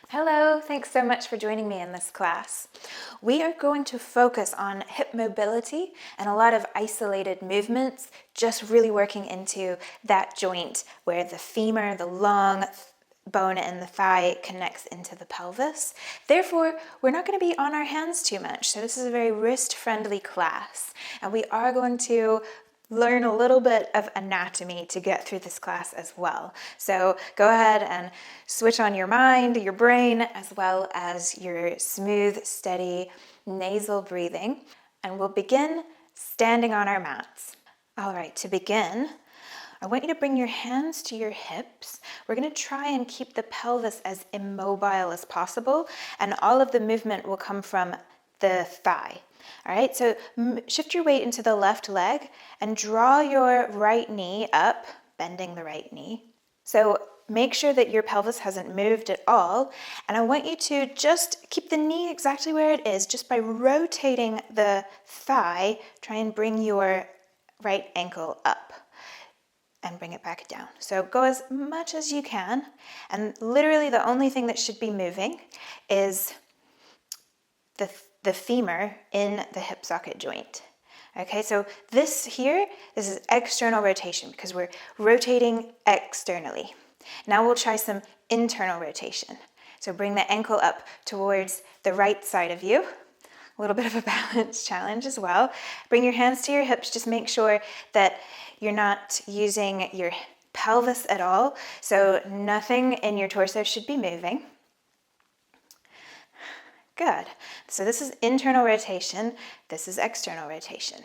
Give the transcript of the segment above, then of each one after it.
Hello, thanks so much for joining me in this class. We are going to focus on hip mobility and a lot of isolated movements, just really working into that joint where the femur, the long bone in the thigh connects into the pelvis. Therefore, we're not going to be on our hands too much. So this is a very wrist-friendly class, and we are going to learn a little bit of anatomy to get through this class as well. So go ahead and switch on your mind, your brain, as well as your smooth, steady nasal breathing. And we'll begin standing on our mats. All right, to begin, I want you to bring your hands to your hips. We're going to try and keep the pelvis as immobile as possible, and all of the movement will come from the thigh. All right, so shift your weight into the left leg and draw your right knee up, bending the right knee. So make sure that your pelvis hasn't moved at all. And I want you to just keep the knee exactly where it is, just by rotating the thigh. Try and bring your right ankle up and bring it back down. So go as much as you can. And literally the only thing that should be moving is the femur in the hip socket joint. Okay, so this is external rotation because we're rotating externally. Now we'll try some internal rotation. So bring the ankle up towards the right side of you. A little bit of a balance challenge as well. Bring your hands to your hips. Just make sure that you're not using your pelvis at all. So nothing in your torso should be moving. Good. So this is internal rotation. This is external rotation.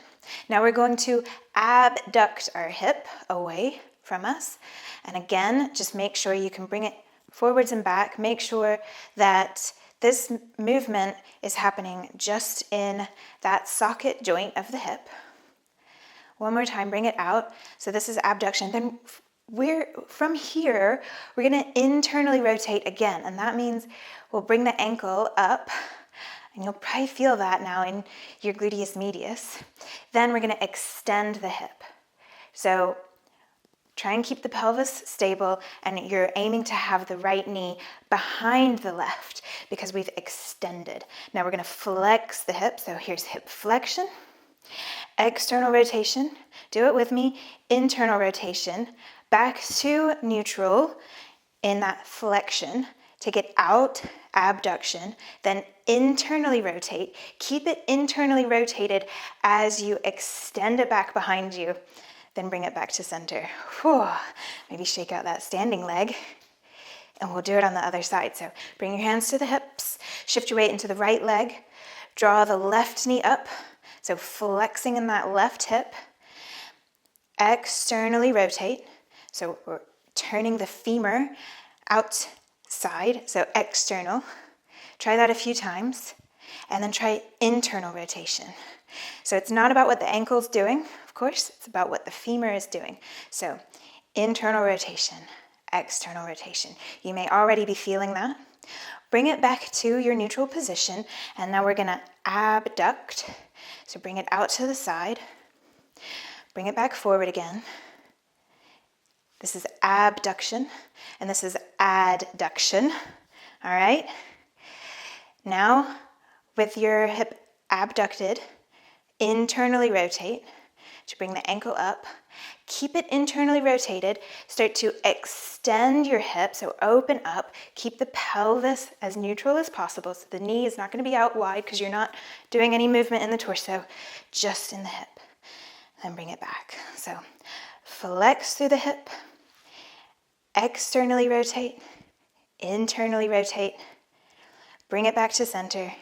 Now we're going to abduct our hip away from us. And again, just make sure you can bring it forwards and back. Make sure that this movement is happening just in that socket joint of the hip. One more time, bring it out. So this is abduction. Then from here, we're going to internally rotate again. And that means we'll bring the ankle up. And you'll probably feel that now in your gluteus medius. Then we're going to extend the hip. So try and keep the pelvis stable, and you're aiming to have the right knee behind the left because we've extended. Now we're going to flex the hip. So here's hip flexion, external rotation. Do it with me. Internal rotation. Back to neutral in that flexion. Take it out, abduction, then internally rotate. Keep it internally rotated as you extend it back behind you. Then bring it back to center. Whew. Maybe shake out that standing leg. And we'll do it on the other side. So bring your hands to the hips. Shift your weight into the right leg. Draw the left knee up. So flexing in that left hip. Externally rotate. So we're turning the femur outside, so external. Try that a few times. And then try internal rotation. So it's not about what the ankle's doing, of course, it's about what the femur is doing. So internal rotation, external rotation. You may already be feeling that. Bring it back to your neutral position, and now we're gonna abduct. So bring it out to the side. Bring it back forward again. This is abduction, and this is adduction, all right? Now, with your hip abducted, internally rotate to bring the ankle up. Keep it internally rotated. Start to extend your hip, so open up. Keep the pelvis as neutral as possible, so the knee is not going to be out wide because you're not doing any movement in the torso, just in the hip. Then bring it back. So flex through the hip. Externally rotate, internally rotate, bring it back to center,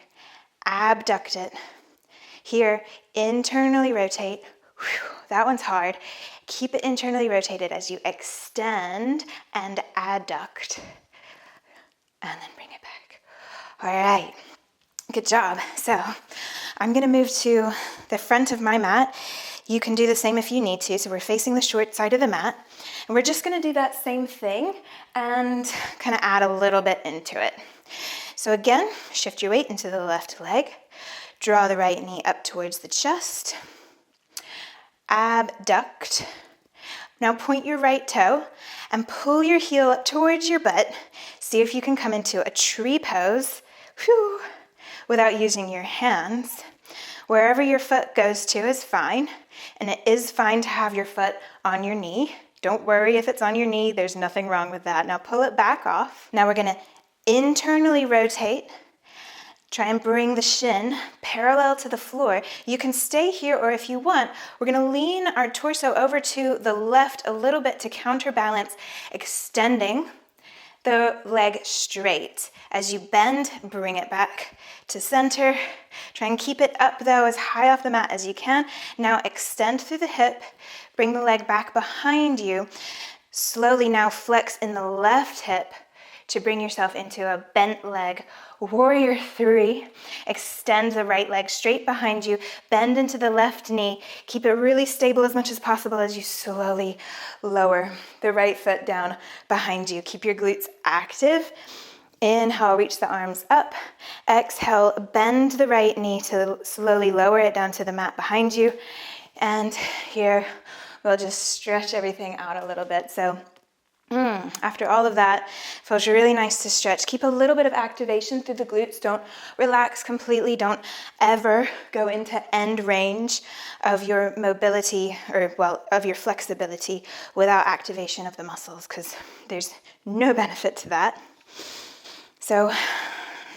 abduct it. Here, internally rotate. Whew, that one's hard. Keep it internally rotated as you extend and adduct. And then bring it back. All right, good job. So I'm gonna move to the front of my mat. You can do the same if you need to. So we're facing the short side of the mat. And we're just gonna do that same thing and kind of add a little bit into it. So again, shift your weight into the left leg. Draw the right knee up towards the chest. Abduct. Now point your right toe and pull your heel up towards your butt. See if you can come into a tree pose without using your hands. Wherever your foot goes to is fine, and it is fine to have your foot on your knee. Don't worry if it's on your knee, there's nothing wrong with that. Now pull it back off. Now we're gonna internally rotate. Try and bring the shin parallel to the floor. You can stay here, or if you want, we're gonna lean our torso over to the left a little bit to counterbalance, extending the leg straight. As you bend, bring it back to center. Try and keep it up though, as high off the mat as you can. Now extend through the hip, bring the leg back behind you. Slowly now flex in the left hip to bring yourself into a bent leg. Warrior 3. Extend the right leg straight behind you. Bend into the left knee. Keep it really stable as much as possible as you slowly lower the right foot down behind you. Keep your glutes active. Inhale, reach the arms up. Exhale, bend the right knee to slowly lower it down to the mat behind you. And here, we'll just stretch everything out a little bit. So after all of that, feels really nice to stretch. Keep a little bit of activation through the glutes. Don't relax completely. Don't ever go into end range of your mobility, or of your flexibility without activation of the muscles, because there's no benefit to that. So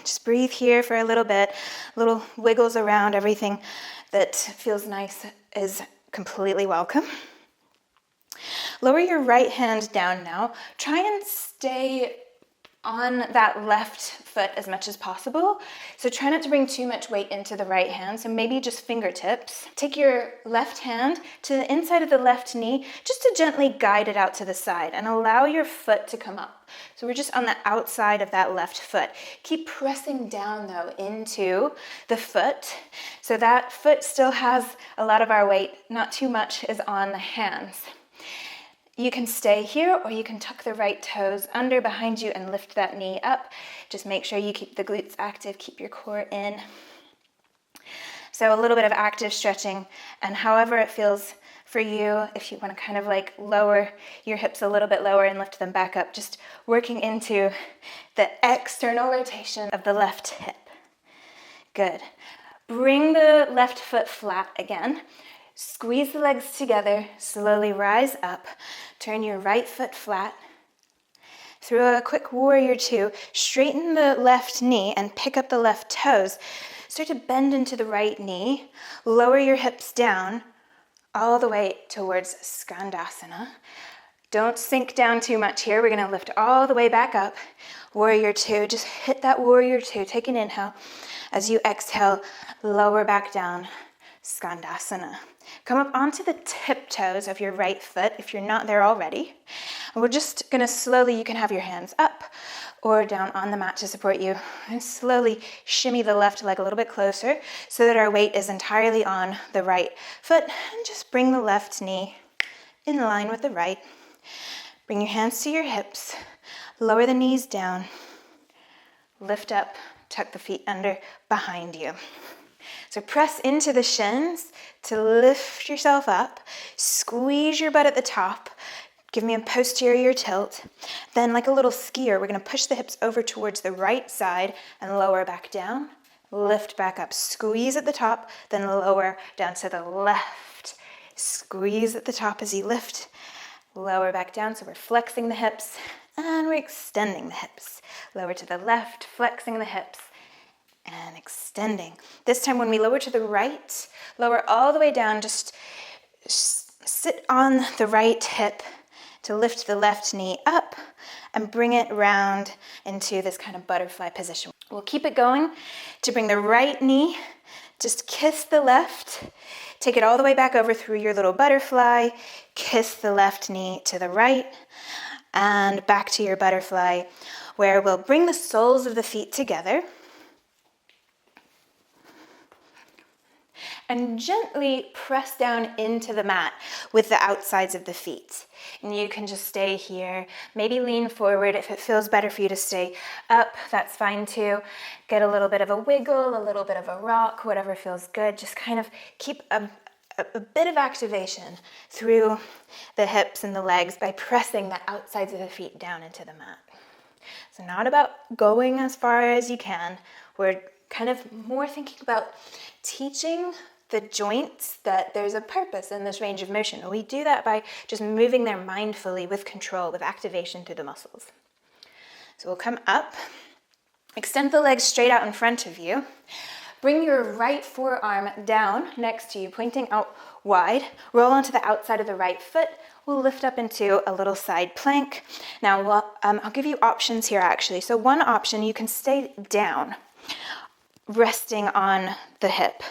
just breathe here for a little bit. Little wiggles around. Everything that feels nice is completely welcome. Lower your right hand down now. Try and stay on that left foot as much as possible. So try not to bring too much weight into the right hand. So maybe just fingertips. Take your left hand to the inside of the left knee, just to gently guide it out to the side and allow your foot to come up. So we're just on the outside of that left foot. Keep pressing down though into the foot. So that foot still has a lot of our weight. Not too much is on the hands. You can stay here, or you can tuck the right toes under behind you and lift that knee up. Just make sure you keep the glutes active, keep your core in. So a little bit of active stretching, and however it feels for you, if you want to kind of like lower your hips a little bit lower and lift them back up, just working into the external rotation of the left hip. Good. Bring the left foot flat again. Squeeze the legs together, slowly rise up, turn your right foot flat. Through a quick warrior 2, straighten the left knee and pick up the left toes. Start to bend into the right knee, lower your hips down, all the way towards Skandasana. Don't sink down too much here. We're gonna lift all the way back up. Warrior 2, just hit that warrior 2. Take an inhale. As you exhale, lower back down, Skandasana. Come up onto the tiptoes of your right foot if you're not there already. And we're just gonna slowly, you can have your hands up or down on the mat to support you, and slowly shimmy the left leg a little bit closer so that our weight is entirely on the right foot. And just bring the left knee in line with the right. Bring your hands to your hips, lower the knees down, lift up, tuck the feet under behind you. So press into the shins to lift yourself up. Squeeze your butt at the top. Give me a posterior tilt. Then like a little skier, we're going to push the hips over towards the right side and lower back down. Lift back up. Squeeze at the top, then lower down to the left. Squeeze at the top as you lift. Lower back down, so we're flexing the hips and we're extending the hips. Lower to the left, flexing the hips and extending. This time when we lower to the right, lower all the way down, just sit on the right hip to lift the left knee up and bring it round into this kind of butterfly position. We'll keep it going to bring the right knee, just kiss the left, take it all the way back over through your little butterfly, kiss the left knee to the right, and back to your butterfly, where we'll bring the soles of the feet together and gently press down into the mat with the outsides of the feet. And you can just stay here, maybe lean forward. If it feels better for you to stay up, that's fine too. Get a little bit of a wiggle, a little bit of a rock, whatever feels good. Just kind of keep a bit of activation through the hips and the legs by pressing the outsides of the feet down into the mat. So not about going as far as you can. We're kind of more thinking about teaching the joints that there's a purpose in this range of motion. And we do that by just moving there mindfully with control, with activation through the muscles. So we'll come up, extend the legs straight out in front of you. Bring your right forearm down next to you, pointing out wide. Roll onto the outside of the right foot. We'll lift up into a little side plank. Now, I'll give you options here, actually. So one option, you can stay down, resting on the hip.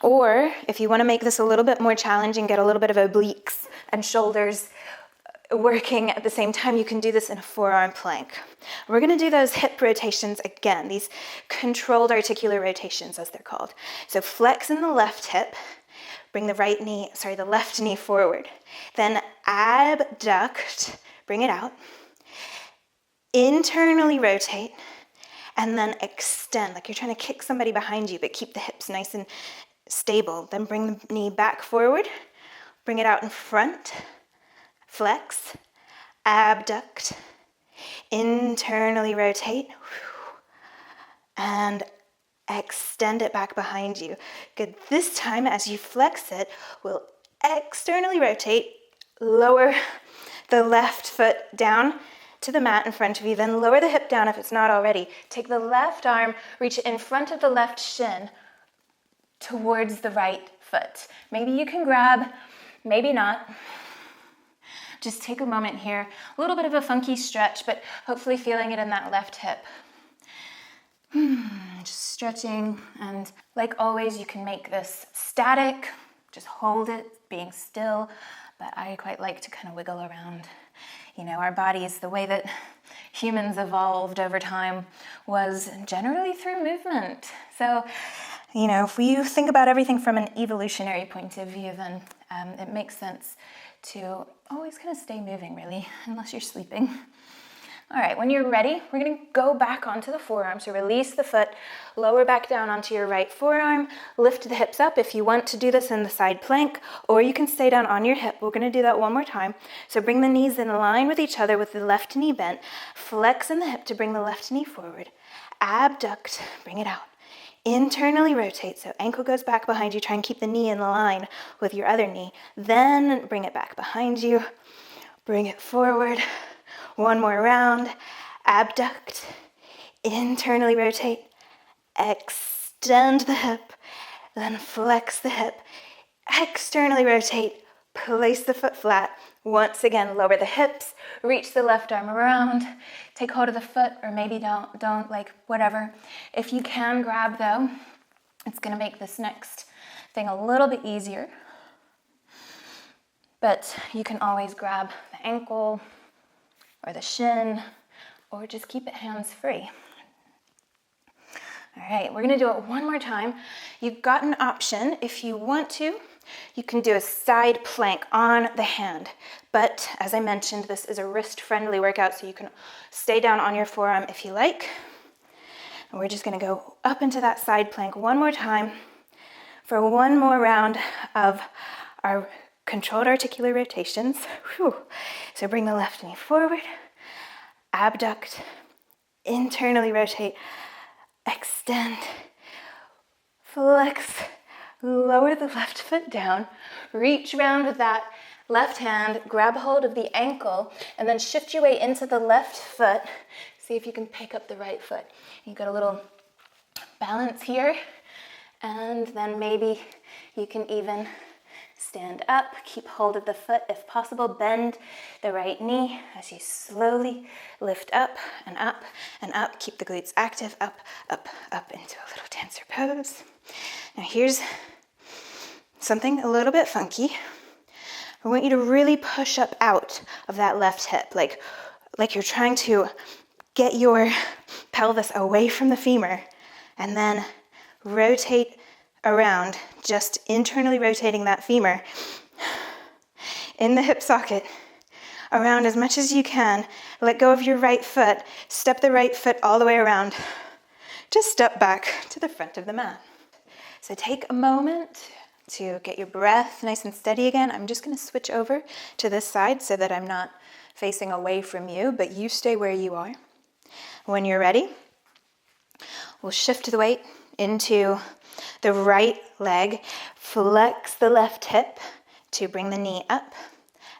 Or if you want to make this a little bit more challenging, get a little bit of obliques and shoulders working at the same time, you can do this in a forearm plank. We're going to do those hip rotations again, these controlled articular rotations as they're called. So flex in the left hip, bring the left knee forward. Then abduct, bring it out. Internally rotate, and then extend, like you're trying to kick somebody behind you, but keep the hips nice and stable. Then bring the knee back forward, bring it out in front, flex, abduct, internally rotate, and extend it back behind you. Good. This time, as you flex it, we'll externally rotate, lower the left foot down to the mat in front of you, then lower the hip down if it's not already. Take the left arm, reach it in front of the left shin towards the right foot. Maybe you can grab, maybe not. Just take a moment here. A little bit of a funky stretch, but hopefully feeling it in that left hip. Just stretching, and like always, you can make this static. Just hold it, being still, but I quite like to kind of wiggle around. You know, our bodies, the way that humans evolved over time was generally through movement. So, you know, if we think about everything from an evolutionary point of view, then it makes sense to always kind of stay moving, really, unless you're sleeping. All right, when you're ready, we're going to go back onto the forearm. So release the foot, lower back down onto your right forearm, lift the hips up if you want to do this in the side plank, or you can stay down on your hip. We're going to do that one more time. So bring the knees in line with each other with the left knee bent. Flex in the hip to bring the left knee forward. Abduct, bring it out. Internally rotate, so ankle goes back behind you. Try and keep the knee in line with your other knee. Then bring it back behind you. Bring it forward. One more round. Abduct. Internally rotate. Extend the hip. Then flex the hip. Externally rotate. Place the foot flat. Once again, lower the hips. Reach the left arm around. Take hold of the foot, or maybe don't, like whatever. If you can grab though, it's gonna make this next thing a little bit easier. But you can always grab the ankle or the shin, or just keep it hands-free. All right, we're gonna do it one more time. You've got an option if you want to. You can do a side plank on the hand, but as I mentioned, this is a wrist-friendly workout, so you can stay down on your forearm if you like. And we're just gonna go up into that side plank one more time for one more round of our controlled articular rotations. Whew. So bring the left knee forward, abduct, internally rotate, extend, flex, lower the left foot down, reach around with that left hand, grab hold of the ankle, and then shift your way into the left foot. See if you can pick up the right foot. You've got a little balance here, and then maybe you can even stand up, keep hold of the foot if possible, bend the right knee as you slowly lift up and up and up. Keep the glutes active, up, up, up into a little dancer pose. Now here's something a little bit funky. I want you to really push up out of that left hip, like you're trying to get your pelvis away from the femur, and then rotate around, just internally rotating that femur in the hip socket around as much as you can. Let go of your right foot, step the right foot all the way around. Just step back to the front of the mat. So take a moment to get your breath nice and steady again. I'm just going to switch over to this side so that I'm not facing away from you, but you stay where you are. When you're ready, we'll shift the weight into the right leg, flex the left hip to bring the knee up,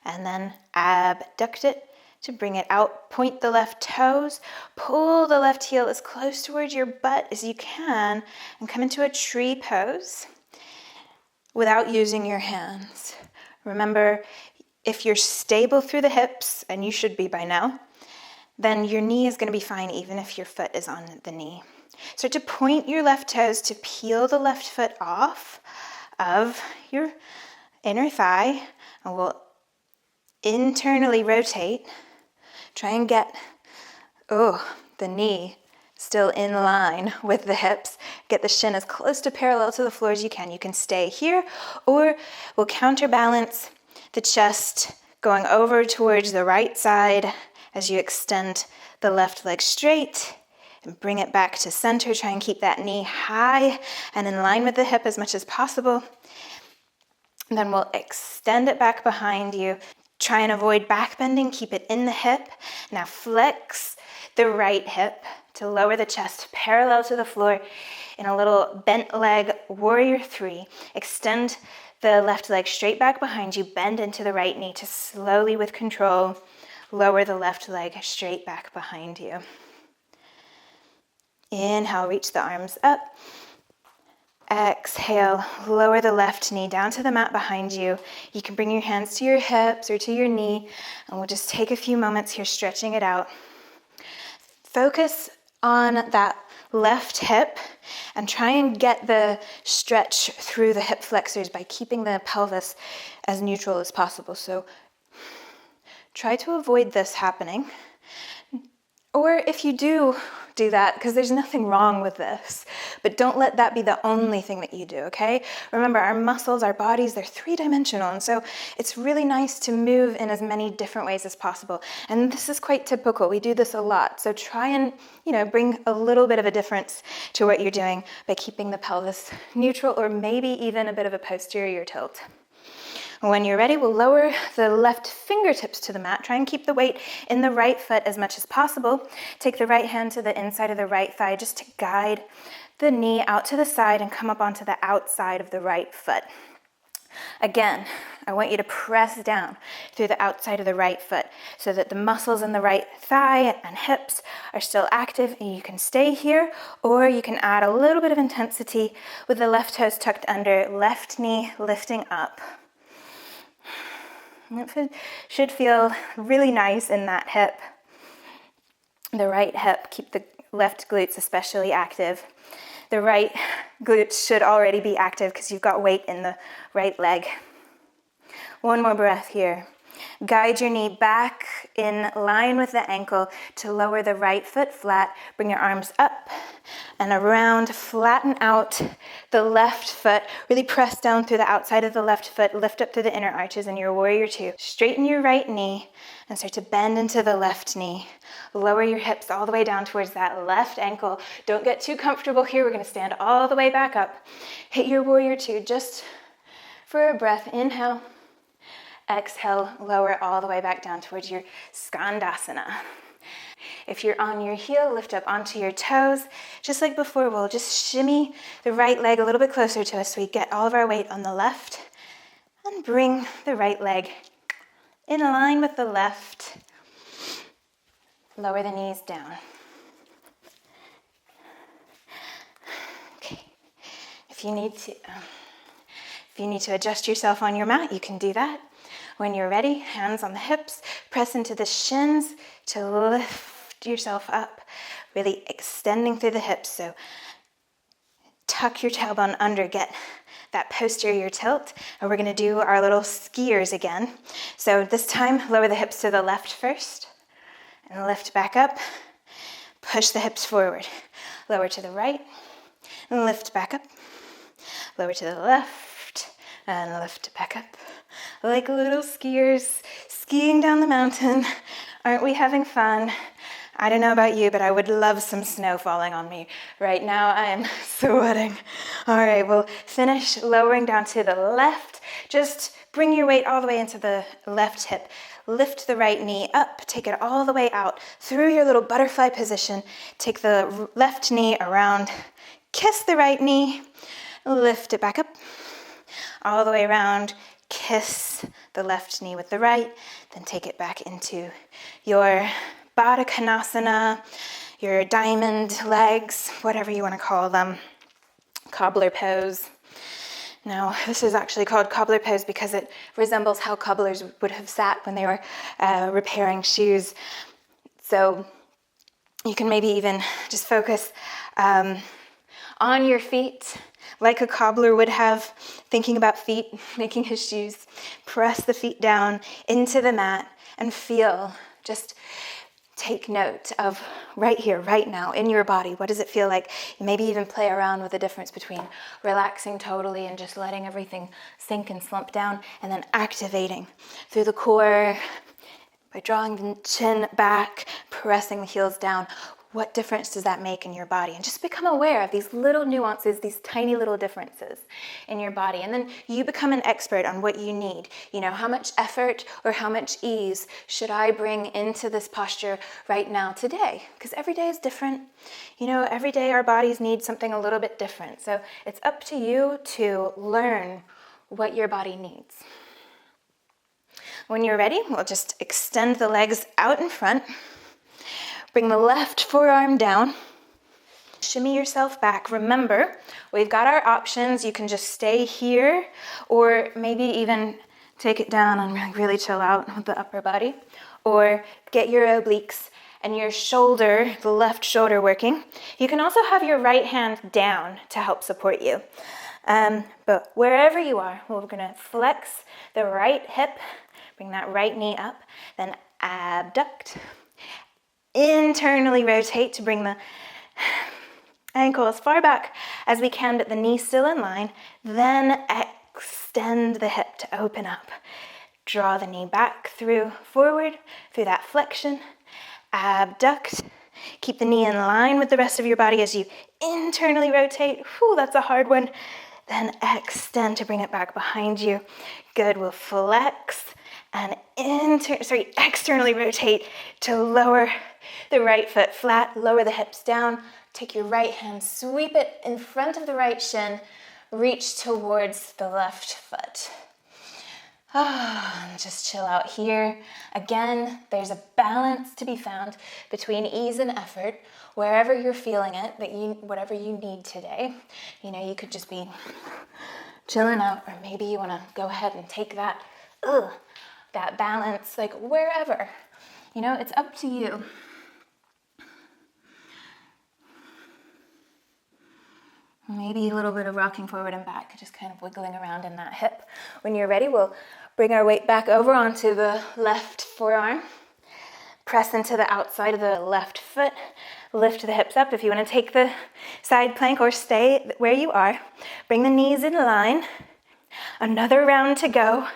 and then abduct it to bring it out. Point the left toes, pull the left heel as close towards your butt as you can, and come into a tree pose without using your hands. Remember, if you're stable through the hips, and you should be by now, then your knee is going to be fine even if your foot is on the knee. Start to point your left toes to peel the left foot off of your inner thigh, and we'll internally rotate. Try and get the knee still in line with the hips. Get the shin as close to parallel to the floor as you can. You can stay here, or we'll counterbalance the chest going over towards the right side as you extend the left leg straight and bring it back to center. Try and keep that knee high and in line with the hip as much as possible. And then we'll extend it back behind you. Try and avoid back bending, keep it in the hip. Now flex the right hip to lower the chest parallel to the floor in a little bent leg warrior 3. Extend the left leg straight back behind you, bend into the right knee to slowly, with control, lower the left leg straight back behind you. Inhale, reach the arms up. Exhale, lower the left knee down to the mat behind you. You can bring your hands to your hips or to your knee, and we'll just take a few moments here stretching it out. Focus on that left hip and try and get the stretch through the hip flexors by keeping the pelvis as neutral as possible. So try to avoid this happening. Or if you do that, because there's nothing wrong with this, but don't let that be the only thing that you do, okay? Remember, our muscles, our bodies, they're three-dimensional, and so it's really nice to move in as many different ways as possible. And this is quite typical. We do this a lot. So try and, bring a little bit of a difference to what you're doing by keeping the pelvis neutral, or maybe even a bit of a posterior tilt. When you're ready, we'll lower the left fingertips to the mat. Try and keep the weight in the right foot as much as possible. Take the right hand to the inside of the right thigh just to guide the knee out to the side and come up onto the outside of the right foot. Again, I want you to press down through the outside of the right foot so that the muscles in the right thigh and hips are still active, and you can stay here, or you can add a little bit of intensity with the left toes tucked under, left knee lifting up. It should feel really nice in that hip. The right hip, keep the left glutes especially active. The right glutes should already be active because you've got weight in the right leg. One more breath here. Guide your knee back in line with the ankle to lower the right foot flat. Bring your arms up and around. Flatten out the left foot. Really press down through the outside of the left foot. Lift up through the inner arches in your warrior 2. Straighten your right knee and start to bend into the left knee. Lower your hips all the way down towards that left ankle. Don't get too comfortable here. We're going to stand all the way back up. Hit your warrior 2 just for a breath. Inhale. Exhale, lower all the way back down towards your Skandasana. If you're on your heel, lift up onto your toes. Just like before, we'll just shimmy the right leg a little bit closer to us so we get all of our weight on the left. And bring the right leg in line with the left. Lower the knees down. Okay. If you need to adjust yourself on your mat, you can do that. When you're ready, hands on the hips, press into the shins to lift yourself up, really extending through the hips. So tuck your tailbone under, get that posterior tilt, and we're going to do our little skiers again. So this time, lower the hips to the left first, and lift back up. Push the hips forward. Lower to the right, and lift back up. Lower to the left, and lift back up. Like little skiers skiing down the mountain. Aren't we having fun? I don't know about you, but I would love some snow falling on me. Right now, I am sweating. All right, we'll finish lowering down to the left. Just bring your weight all the way into the left hip. lift the right knee up, take it all the way out through your little butterfly position. Take the left knee around, kiss the right knee, lift it back up, all the way around, kiss the left knee with the right, then take it back into your Baddha Konasana, your diamond legs, whatever you want to call them, cobbler pose. Now, this is actually called cobbler pose because it resembles how cobblers would have sat when they were repairing shoes. So you can maybe even just focus on your feet, like a cobbler would have, thinking about feet, making his shoes. Press the feet down into the mat and feel, just take note of right here, right now, in your body. What does it feel like? Maybe even play around with the difference between relaxing totally and just letting everything sink and slump down, and then activating through the core by drawing the chin back, pressing the heels down. What difference does that make in your body? And just become aware of these little nuances, these tiny little differences in your body. And then you become an expert on what you need. You know, how much effort or how much ease should I bring into this posture right now today? Because every day is different. You know, every day our bodies need something a little bit different. So it's up to you to learn what your body needs. When you're ready, we'll just extend the legs out in front. Bring the left forearm down. Shimmy yourself back. Remember, we've got our options. You can just stay here, or maybe even take it down and really chill out with the upper body. Or get your obliques and your shoulder, the left shoulder working. You can also have your right hand down to help support you. But wherever you are, we're gonna flex the right hip, bring that right knee up, then abduct. Internally rotate to bring the ankle as far back as we can, but the knee still in line. Then extend the hip to open up. Draw the knee back through forward, through that flexion. Abduct. Keep the knee in line with the rest of your body as you internally rotate. Whew, that's a hard one. Then extend to bring it back behind you. Good, we'll flex and externally rotate to lower the right foot flat, lower the hips down. Take your right hand, sweep it in front of the right shin, reach towards the left foot. And just chill out here. Again, there's a balance to be found between ease and effort, wherever you're feeling it, whatever you need today. You know, you could just be chilling out, or maybe you want to go ahead and take that balance, like wherever. You know, it's up to you. Maybe a little bit of rocking forward and back, just kind of wiggling around in that hip. When you're ready, we'll bring our weight back over onto the left forearm. Press into the outside of the left foot. Lift the hips up. If you want to take the side plank or stay where you are, bring the knees in line. Another round to go.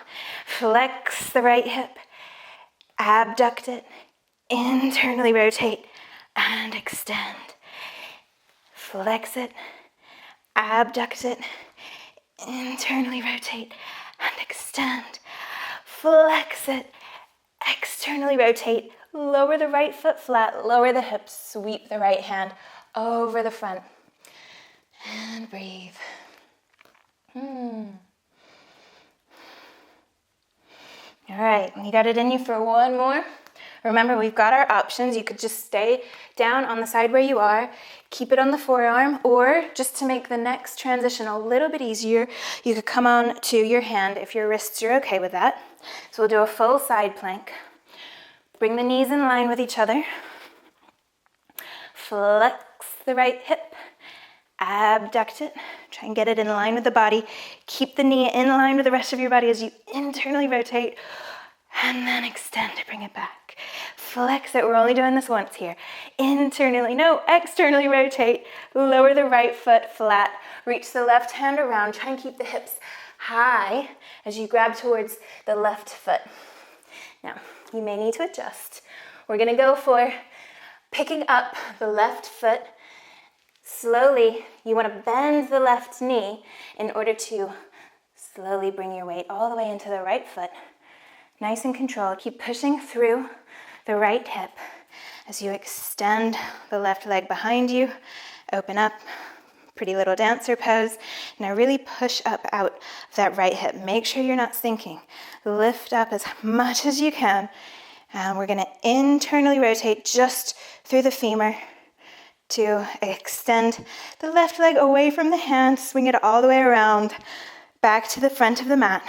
Flex the right hip. Abduct it. Internally rotate and extend. Flex it. Abduct it, internally rotate and extend. Flex it, externally rotate, lower the right foot flat, lower the hips, sweep the right hand over the front. And breathe. All right, you got it in you for one more. Remember, we've got our options. You could just stay down on the side where you are, keep it on the forearm, or just to make the next transition a little bit easier, you could come on to your hand if your wrists are okay with that. So we'll do a full side plank. Bring the knees in line with each other. Flex the right hip. Abduct it. Try and get it in line with the body. Keep the knee in line with the rest of your body as you internally rotate. And then extend to bring it back. Flex it. We're only doing this once here. Externally rotate. Lower the right foot flat. Reach the left hand around. Try and keep the hips high as you grab towards the left foot. Now, you may need to adjust. We're going to go for picking up the left foot. Slowly, you want to bend the left knee in order to slowly bring your weight all the way into the right foot. Nice and controlled. Keep pushing through the right hip as you extend the left leg behind you. Open up, pretty little dancer pose. Now really push up out of that right hip. Make sure you're not sinking. Lift up as much as you can. And we're gonna internally rotate just through the femur to extend the left leg away from the hand. Swing it all the way around, back to the front of the mat.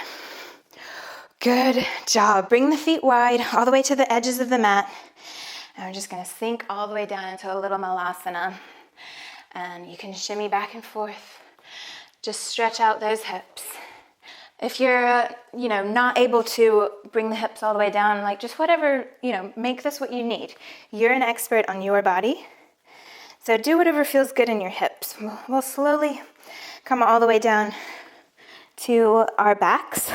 Good job. Bring the feet wide, all the way to the edges of the mat. And we're just gonna sink all the way down into a little malasana. And you can shimmy back and forth. Just stretch out those hips. If you're, not able to bring the hips all the way down, like just whatever, make this what you need. You're an expert on your body. So do whatever feels good in your hips. We'll slowly come all the way down to our backs.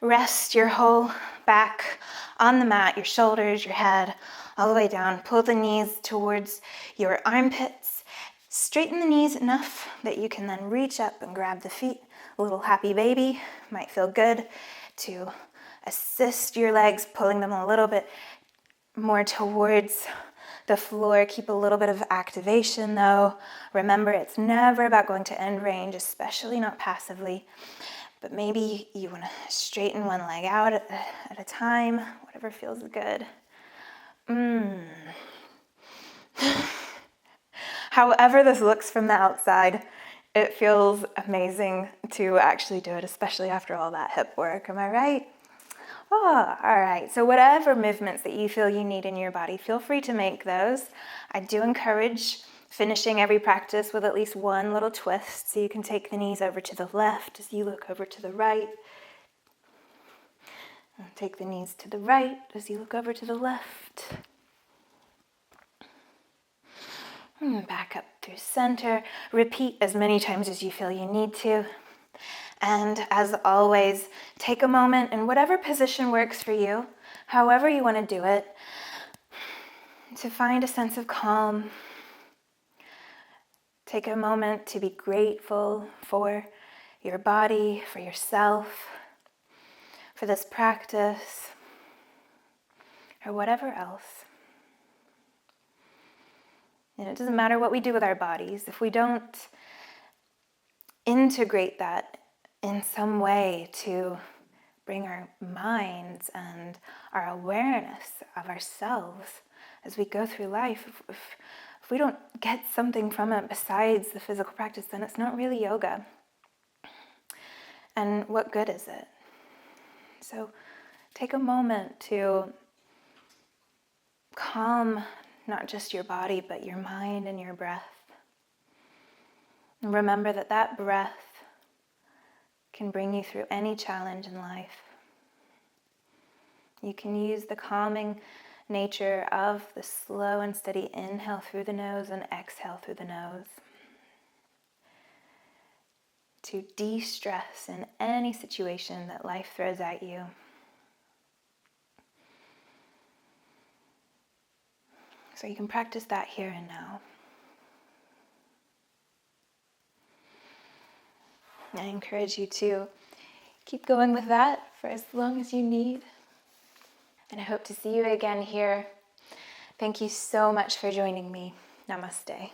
Rest your whole back on the mat, your shoulders, your head, all the way down. Pull the knees towards your armpits. Straighten the knees enough that you can then reach up and grab the feet. A little happy baby might feel good to assist your legs, pulling them a little bit more towards the floor. Keep a little bit of activation though. Remember, it's never about going to end range, especially not passively. But maybe you want to straighten one leg out at a time, whatever feels good. However this looks from the outside, it feels amazing to actually do it, especially after all that hip work. Am I right? Oh, all right. So whatever movements that you feel you need in your body, feel free to make those. I do encourage finishing every practice with at least one little twist, so you can take the knees over to the left as you look over to the right. And take the knees to the right as you look over to the left. And back up through center. Repeat as many times as you feel you need to. And as always, take a moment in whatever position works for you, however you want to do it, to find a sense of calm. Take a moment to be grateful for your body, for yourself, for this practice, or whatever else. It doesn't matter what we do with our bodies. If we don't integrate that in some way to bring our minds and our awareness of ourselves as we go through life, if we don't get something from it besides the physical practice, then it's not really yoga. And what good is it? So take a moment to calm not just your body, but your mind and your breath. And remember that that breath can bring you through any challenge in life. You can use the calming nature of the slow and steady inhale through the nose and exhale through the nose to de-stress in any situation that life throws at you. So you can practice that here and now. I encourage you to keep going with that for as long as you need. And I hope to see you again here. Thank you so much for joining me. Namaste.